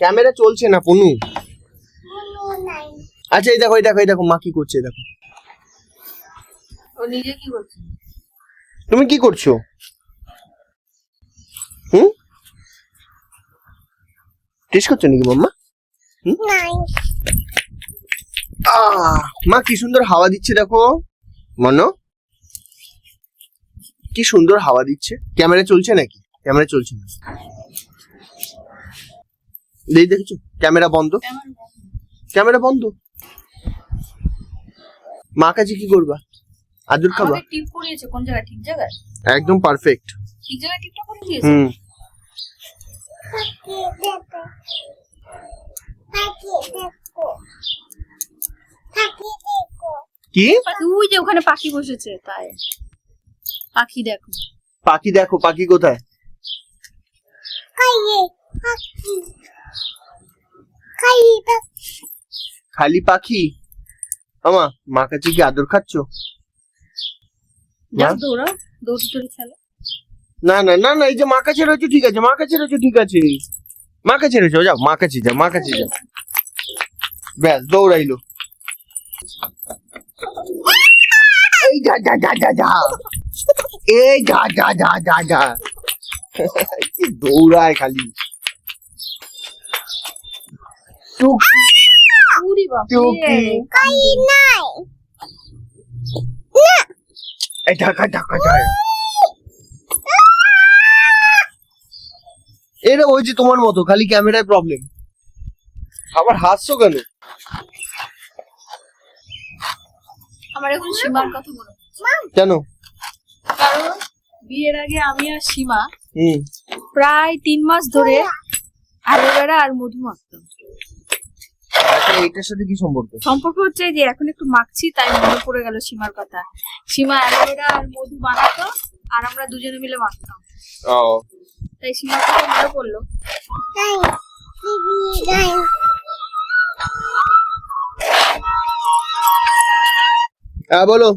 Camera চলছে না পনু। আচ্ছা এই দেখো এই দেখো মা কি করছে দেখো। ও নিজে কি করছে? তুমি কি করছো? টেস্ট করছো নাকি মাম্মা? মা কি সুন্দর হাওয়া দিচ্ছে দেখো। মনো কি সুন্দর হাওয়া দিচ্ছে। ক্যামেরা চলছে নাকি? ক্যামেরা চলছে না। দেখেছো ক্যামেরা বন্ধ। ক্যামেরা বন্ধ। মা কাছে কি করবা? আদর খাবা? আমাকে টিপ করিয়েছে কোন জায়গায়? ঠিক জায়গায় একদম পারফেক্ট। ঠিক জায়গায় টিপটা করে দিয়েছে। কি তুই যে ওখানে পাখি বসেছে তাই। পাখি দেখো। পাখি দেখো। পাখি কোথায়? খালি পাখি। আমা মা কাছে কি আদর খাচ্ছ? দৌড়াও দৌড়ি দৌড়ি খেলো। না না না না এই যে মা কাছে রয়েছে ঠিক আছে। মা কাছে রয়েছে ঠিক আছে। মা কাছে রয়েছে যাও। মা কাছে যাও। মা কাছে যাও। ব্যাস দৌড়াইলো। এই যা যা যা যা যা। এই যা যা যা যা যা। কি দৌড়ায় খালি। উরি বাবা এই ঢাকা ঢাকা যায়। এটা ওই যে তোমার মতো খালি ক্যামেরায় প্রবলেম। আবার হাসছো কেন? আমার এখন সীমার কথা মনে হচ্ছে। কেন? কারণ বিয়ের আগে আমি আর সীমা প্রায় 3 মাস ধরে অ্যালোভেরা আর মধু মাখতাম। এটার সাথে কি সম্পর্ক? সম্পর্ক হচ্ছে যে এখন একটু মাখছি তাই মনে পড়ে গেল সীমার কথা। সীমা অ্যালোভেরা আর মধু বানাতো আর আমরা দুজনে মিলে মাখতাম। তাই সীমার কথা মনে পড়লো। বলো।